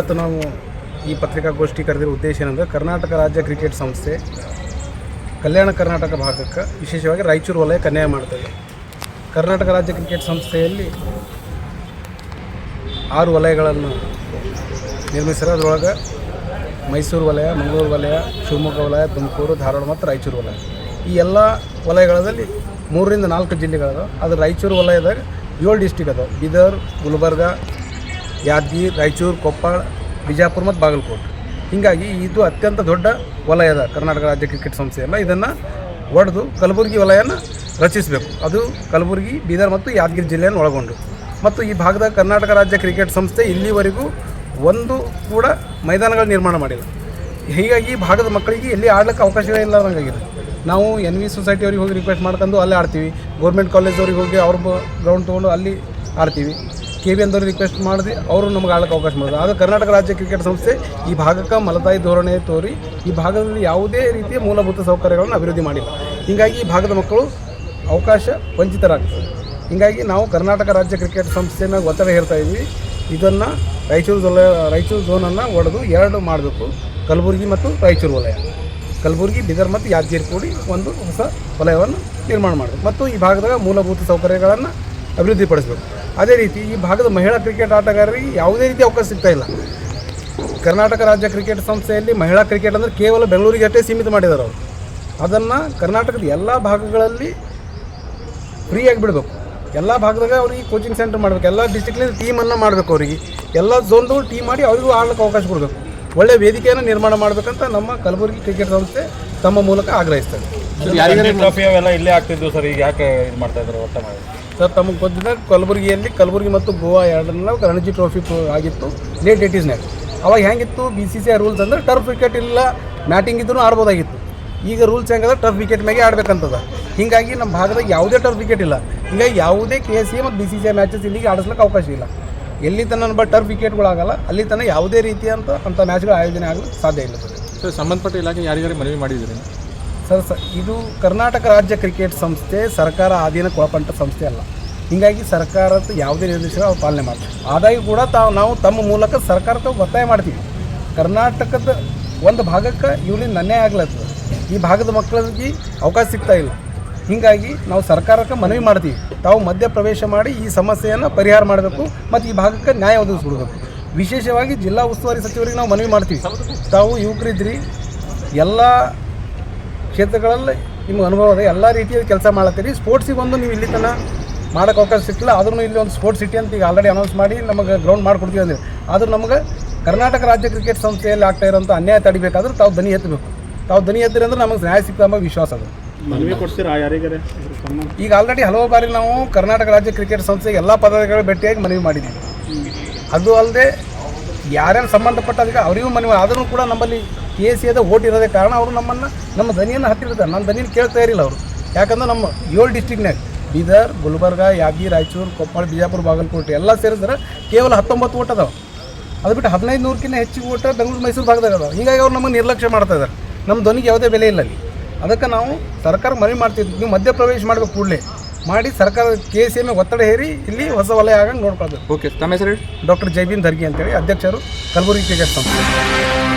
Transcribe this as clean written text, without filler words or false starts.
ಇವತ್ತು ನಾವು ಈ ಪತ್ರಿಕಾಗೋಷ್ಠಿ ಕರೆದಿರೋ ಉದ್ದೇಶ ಏನಂದರೆ ಕರ್ನಾಟಕ ರಾಜ್ಯ ಕ್ರಿಕೆಟ್ ಸಂಸ್ಥೆ ಕಲ್ಯಾಣ ಕರ್ನಾಟಕ ಭಾಗಕ್ಕೆ ವಿಶೇಷವಾಗಿ ರಾಯಚೂರು ವಲಯಕ್ಕೆ ಅನ್ಯಾಯ ಮಾಡ್ತದೆ. ಕರ್ನಾಟಕ ರಾಜ್ಯ ಕ್ರಿಕೆಟ್ ಸಂಸ್ಥೆಯಲ್ಲಿ 6 ವಲಯಗಳನ್ನು ನಿರ್ಮಿಸಿರೋ. ಅದರೊಳಗೆ ಮೈಸೂರು ವಲಯ, ಮಂಗಳೂರು ವಲಯ, ಶಿವಮೊಗ್ಗ ವಲಯ, ತುಮಕೂರು, ಧಾರವಾಡ ಮತ್ತು ರಾಯಚೂರು ವಲಯ. ಈ ಎಲ್ಲ ವಲಯಗಳಲ್ಲಿ 3 ರಿಂದ 4 ಜಿಲ್ಲೆಗಳದಾವೆ. ಅದು ರಾಯಚೂರು ವಲಯದಾಗ 7 ಡಿಸ್ಟಿಕ್ ಅದಾವೆ: ಬೀದರ್, ಗುಲ್ಬರ್ಗ, ಯಾದಗಿರಿ, ರಾಯಚೂರು, ಕೊಪ್ಪಳ, ಬಿಜಾಪುರ ಮತ್ತು ಬಾಗಲಕೋಟೆ. ಹೀಗಾಗಿ ಇದು ಅತ್ಯಂತ ದೊಡ್ಡ ವಲಯದ ಕರ್ನಾಟಕ ರಾಜ್ಯ ಕ್ರಿಕೆಟ್ ಸಂಸ್ಥೆಯಲ್ಲ. ಇದನ್ನು ಒಡೆದು ಕಲಬುರಗಿ ವಲಯನ ರಚಿಸಬೇಕು. ಅದು ಕಲಬುರಗಿ, ಬೀದರ್ ಮತ್ತು ಯಾದಗಿರಿ ಜಿಲ್ಲೆಯನ್ನು ಒಳಗೊಂಡು. ಮತ್ತು ಈ ಭಾಗದ ಕರ್ನಾಟಕ ರಾಜ್ಯ ಕ್ರಿಕೆಟ್ ಸಂಸ್ಥೆ ಇಲ್ಲಿವರೆಗೂ ಒಂದು ಕೂಡ ಮೈದಾನಗಳ ನಿರ್ಮಾಣ ಮಾಡಿಲ್ಲ. ಹೀಗಾಗಿ ಈ ಭಾಗದ ಮಕ್ಕಳಿಗೆ ಎಲ್ಲಿ ಆಡಲಿಕ್ಕೆ ಅವಕಾಶವೇ ಇಲ್ಲದಂಗಾಗಿದೆ. ನಾವು NV ಸೊಸೈಟಿ ಅವ್ರಿಗೆ ಹೋಗಿ ರಿಕ್ವೆಸ್ಟ್ ಮಾಡ್ಕೊಂಡು ಅಲ್ಲೇ ಆಡ್ತೀವಿ. ಗೌರ್ಮೆಂಟ್ ಕಾಲೇಜವ್ರಿಗೆ ಹೋಗಿ ಅವ್ರ ಗ್ರೌಂಡ್ ತೊಗೊಂಡು ಅಲ್ಲಿ ಆಡ್ತೀವಿ. KBN ರಿಕ್ವೆಸ್ಟ್ ಮಾಡಿದ್ರೆ ಅವರು ನಮ್ಗೆ ಆಡೋಕ್ಕೆ ಅವಕಾಶ ಮಾಡೋದು. ಆದರೆ ಕರ್ನಾಟಕ ರಾಜ್ಯ ಕ್ರಿಕೆಟ್ ಸಂಸ್ಥೆ ಈ ಭಾಗಕ್ಕೆ ಮಲತಾಯಿ ಧೋರಣೆ ತೋರಿ ಈ ಭಾಗದಲ್ಲಿ ಯಾವುದೇ ರೀತಿಯ ಮೂಲಭೂತ ಸೌಕರ್ಯಗಳನ್ನು ಅಭಿವೃದ್ಧಿ ಮಾಡಿಲ್ಲ. ಹೀಗಾಗಿ ಈ ಭಾಗದ ಮಕ್ಕಳು ಅವಕಾಶ ವಂಚಿತರಾಗ್ತದೆ. ಹೀಗಾಗಿ ನಾವು ಕರ್ನಾಟಕ ರಾಜ್ಯ ಕ್ರಿಕೆಟ್ ಸಂಸ್ಥೆ ಮೇಲೆ ಒತ್ತಡ ಹೇರ್ತಾ ಇದ್ವಿ. ಇದನ್ನು ರಾಯಚೂರು ಝೋನನ್ನು ಒಡೆದು 2 ಮಾಡಬೇಕು: ಕಲಬುರಗಿ ಮತ್ತು ರಾಯಚೂರು ವಲಯ. ಕಲಬುರಗಿ, ಬೀದರ್ ಮತ್ತು ಯಾದಗಿರಿ ಕೂಡಿ ಒಂದು ಹೊಸ ವಲಯವನ್ನು ನಿರ್ಮಾಣ ಮಾಡಬೇಕು ಮತ್ತು ಈ ಭಾಗದಾಗ ಮೂಲಭೂತ ಸೌಕರ್ಯಗಳನ್ನು ಅಭಿವೃದ್ಧಿಪಡಿಸಬೇಕು. ಅದೇ ರೀತಿ ಈ ಭಾಗದ ಮಹಿಳಾ ಕ್ರಿಕೆಟ್ ಆಟಗಾರರಿಗೆ ಯಾವುದೇ ರೀತಿ ಅವಕಾಶ ಸಿಗ್ತಾಯಿಲ್ಲ. ಕರ್ನಾಟಕ ರಾಜ್ಯ ಕ್ರಿಕೆಟ್ ಸಂಸ್ಥೆಯಲ್ಲಿ ಮಹಿಳಾ ಕ್ರಿಕೆಟ್ ಅಂದರೆ ಕೇವಲ ಬೆಂಗಳೂರಿಗೆ ಅಷ್ಟೇ ಸೀಮಿತ ಮಾಡಿದ್ದಾರೆ ಅವರು. ಅದನ್ನು ಕರ್ನಾಟಕದ ಎಲ್ಲ ಭಾಗಗಳಲ್ಲಿ ಫ್ರೀಯಾಗಿ ಬಿಡಬೇಕು. ಎಲ್ಲ ಭಾಗದಾಗ ಅವ್ರಿಗೆ ಕೋಚಿಂಗ್ ಸೆಂಟರ್ ಮಾಡಬೇಕು. ಎಲ್ಲ ಡಿಸ್ಟಿಕ್ನಲ್ಲಿ ಟೀಮನ್ನು ಮಾಡಬೇಕು. ಅವರಿಗೆ ಎಲ್ಲ ಝೋನ್ಗಳು ಟೀಮ್ ಮಾಡಿ ಅವರಿಗೂ ಆಡಲಿಕ್ಕೆ ಅವಕಾಶ ಕೊಡಬೇಕು. ಒಳ್ಳೆಯ ವೇದಿಕೆಯನ್ನು ನಿರ್ಮಾಣ ಮಾಡಬೇಕಂತ ನಮ್ಮ ಕಲಬುರಗಿ ಕ್ರಿಕೆಟ್ ಸಂಸ್ಥೆ ತಮ್ಮ ಮೂಲಕ ಆಗ್ರಹಿಸ್ತದೆ. ಟ್ರಾಫಿ ಅವೆಲ್ಲ ಇಲ್ಲೇ ಆಗ್ತಿದ್ವು ಸರ್, ಈಗ ಯಾಕೆ ಇದು ಮಾಡ್ತಾ ಇದ್ದಾರೆ ಒಟ್ಟ ಮಾಡಿ? ಸರ್, ತಮಗೆ ಗೊತ್ತಿದ್ದಾಗ ಕಲಬುರಗಿ ಮತ್ತು ಗೋವಾ ಎರಡನ್ನ ರಣಜಿ ಟ್ರೋಫಿ ಆಗಿತ್ತು ಲೇಟ್ 80ಸ್ನಾಗ. ಅವಾಗ ಹೆಂಗಿತ್ತು BCCI ರೂಲ್ಸ್ ಅಂದರೆ ಟರ್ಫ್ ವಿಕೆಟ್ ಇಲ್ಲ, ಮ್ಯಾಟಿಂಗ್ ಇದ್ರೂ ಆಡ್ಬೋದಾಗಿತ್ತು. ಈಗ ರೂಲ್ಸ್ ಹೆಂಗಂದ್ರೆ ಟರ್ಫ್ ವಿಕೆಟ್ ಮ್ಯಾಗೆ ಆಡಬೇಕಂತದ. ಹೀಗಾಗಿ ನಮ್ಮ ಭಾಗದಾಗ ಯಾವುದೇ ಟರ್ಫ್ ವಿಕೆಟ್ ಇಲ್ಲ. ಹೀಗಾಗಿ ಯಾವುದೇ KSCA ಮತ್ತು BCCI ಮ್ಯಾಚಸ್ ಇಲ್ಲಿಗೆ ಆಡಿಸ್ಲಿಕ್ಕೆ ಅವಕಾಶ ಇಲ್ಲ. ಎಲ್ಲಿ ತನಕ ಟರ್ಫ್ ವಿಕೆಟ್ಗಳಾಗಲ್ಲ ಅಲ್ಲಿ ತನಕ ಯಾವುದೇ ರೀತಿಯಂಥ ಮ್ಯಾಚ್ಗಳ ಆಯೋಜನೆ ಆಗಲು ಸಾಧ್ಯ ಇಲ್ಲ. ಸರ್, ಸಂಬಂಧಪಟ್ಟ ಇಲಾಖೆ ಯಾರಿಗಾರು ಮನವಿ ಮಾಡಿದ್ದೀರಿ? ಸರ್, ಇದು ಕರ್ನಾಟಕ ರಾಜ್ಯ ಕ್ರಿಕೆಟ್ ಸಂಸ್ಥೆ ಸರ್ಕಾರ ಅಧೀನಕ್ಕೆ ಒಳಪಟ್ಟ ಸಂಸ್ಥೆ ಅಲ್ಲ. ಹೀಗಾಗಿ ಸರ್ಕಾರದ ಯಾವುದೇ ನಿರ್ದೇಶನ ಅವ್ರು ಪಾಲನೆ ಮಾಡ್ತೀವಿ. ಆದಾಗ್ಯೂ ಕೂಡ ನಾವು ತಮ್ಮ ಮೂಲಕ ಸರ್ಕಾರಕ್ಕೆ ಒತ್ತಾಯ ಮಾಡ್ತೀವಿ. ಕರ್ನಾಟಕದ ಒಂದು ಭಾಗಕ್ಕೆ ಇವ್ರಿಂದ ಅನ್ಯಾಯ ಆಗ್ಲತ್ತದ. ಈ ಭಾಗದ ಮಕ್ಕಳಿಗೆ ಅವಕಾಶ ಸಿಗ್ತಾ ಇಲ್ಲ. ಹೀಗಾಗಿ ನಾವು ಸರ್ಕಾರಕ್ಕೆ ಮನವಿ ಮಾಡ್ತೀವಿ, ತಾವು ಮಧ್ಯ ಪ್ರವೇಶ ಮಾಡಿ ಈ ಸಮಸ್ಯೆಯನ್ನು ಪರಿಹಾರ ಮಾಡಬೇಕು ಮತ್ತು ಈ ಭಾಗಕ್ಕೆ ನ್ಯಾಯ ಒದಗಿಸ್ಬಿಡ್ಬೇಕು. ವಿಶೇಷವಾಗಿ ಜಿಲ್ಲಾ ಉಸ್ತುವಾರಿ ಸಚಿವರಿಗೆ ನಾವು ಮನವಿ ಮಾಡ್ತೀವಿ, ತಾವು ಯುವಕರಿದ್ರಿ, ಎಲ್ಲ ಕ್ಷೇತ್ರಗಳಲ್ಲಿ ನಿಮ್ಗೆ ಅನುಭವ ಇದೆ, ಎಲ್ಲ ರೀತಿಯ ಕೆಲಸ ಮಾಡತ್ತೀರಿ. ಸ್ಪೋರ್ಟ್ಸಿಗೆ ಒಂದು ನೀವು ಇಲ್ಲಿ ತನಕ ಮಾಡೋಕ್ಕೆ ಅವಕಾಶ ಸಿಕ್ಕಿಲ್ಲ. ಆದ್ರೂ ಇಲ್ಲಿ ಒಂದು ಸ್ಪೋರ್ಟ್ಸ್ ಸಿಟಿ ಅಂತ ಈಗ ಆಲ್ರೆಡಿ ಅನೌನ್ಸ್ ಮಾಡಿ ನಮಗೆ ಗ್ರೌಂಡ್ ಮಾಡಿಕೊಡ್ತೀವಿ ಅಂದರೆ, ಆದರೂ ನಮಗೆ ಕರ್ನಾಟಕ ರಾಜ್ಯ ಕ್ರಿಕೆಟ್ ಸಂಸ್ಥೆಯಲ್ಲಿ ಆಗ್ತಾ ಇರೋಂಥ ಅನ್ಯಾಯ ತಡಿಬೇಕಾದ್ರೆ ತಾವು ಧ್ವನಿ ಎತ್ತಬೇಕು. ತಾವು ಧ್ವನಿ ಎತ್ತಿರಿ ಅಂದ್ರೆ ನಮಗೆ ನ್ಯಾಯ ಸಿಗ್ತಾ ಎಂಬ ವಿಶ್ವಾಸ ಅದು. ಮನವಿ ಕೊಡ್ತೀರಾ ಯಾರಿಗಾರೆ? ಈಗ ಆಲ್ರೆಡಿ ಹಲವು ಬಾರಿ ನಾವು ಕರ್ನಾಟಕ ರಾಜ್ಯ ಕ್ರಿಕೆಟ್ ಸಂಸ್ಥೆಗೆ ಎಲ್ಲ ಪದಾಧಿಕಾರಿಗಳು ಭೇಟಿಯಾಗಿ ಮನವಿ ಮಾಡಿದ್ದೀವಿ. ಅದು ಅಲ್ಲದೆ ಯಾರ್ಯಾರು ಸಂಬಂಧಪಟ್ಟ ಅದಕ್ಕೆ ಅವರಿಗೂ ಮನವಿ. ಆದರೂ ಕೂಡ ನಮ್ಮಲ್ಲಿ KSCAದ ಓಟ್ ಇರೋದೇ ಕಾರಣ ಅವರು ನಮ್ಮ ಧ್ವನಿಯನ್ನು ಹತ್ತಿರ್ತಾರೆ. ನಮ್ಮ ಧ್ವನಿಯನ್ನು ಕೇಳ್ತಾ ಇರಲಿಲ್ಲ ಅವರು. ಯಾಕಂದ್ರೆ ನಮ್ಮ 7 ಡಿಸ್ಟಿಕ್ನಾಗ ಬೀದರ್, ಗುಲ್ಬರ್ಗ, ಯಾದಗಿರಿ, ರಾಯಚೂರು, ಕೊಪ್ಪಳ, ಬಿಜಾಪುರ, ಬಾಗಲಕೋಟೆ ಎಲ್ಲ ಸೇರಿದ್ರೆ ಕೇವಲ 19 ಓಟ್ ಅದಾವೆ. ಅದು ಬಿಟ್ಟು 1500ಕ್ಕಿಂತ ಹೆಚ್ಚಿಗೆ ಓಟ ಬೆಂಗಳೂರು, ಮೈಸೂರು ಭಾಗದಾಗ ಅದಾವೆ. ಹೀಗಾಗಿ ಅವ್ರು ನಮಗೆ ನಿರ್ಲಕ್ಷ್ಯ ಮಾಡ್ತಾ ಇದ್ದಾರೆ. ನಮ್ಮ ಧ್ವನಿಗೆ ಯಾವುದೇ ಬೆಲೆ ಇಲ್ಲ ಅಲ್ಲಿ. ಅದಕ್ಕೆ ನಾವು ಸರ್ಕಾರ ಮನವಿ ಮಾಡ್ತಿದ್ವಿ, ನೀವು ಮಧ್ಯ ಪ್ರವೇಶ ಮಾಡಬೇಕು, ಕೂಡಲೇ ಮಾಡಿ ಸರ್ಕಾರ KSCA ಮೇಲೆ ಒತ್ತಡ ಹೇರಿ ಇಲ್ಲಿ ಹೊಸ ವಲಯ ಆಗಂಗೆ ನೋಡ್ಕೊಳ್ಬೇಕು. ಓಕೆ, ತಮ್ಮ ಹೆಸರು? ಡಾಕ್ಟರ್ ಜೈಬೀನ್ ಧರ್ಗಿ ಅಂತೇಳಿ, ಅಧ್ಯಕ್ಷರು ಕಲಬುರಗಿ ಕ್ರಿಕೆಟ್ ಸಂಸ್ಥೆ.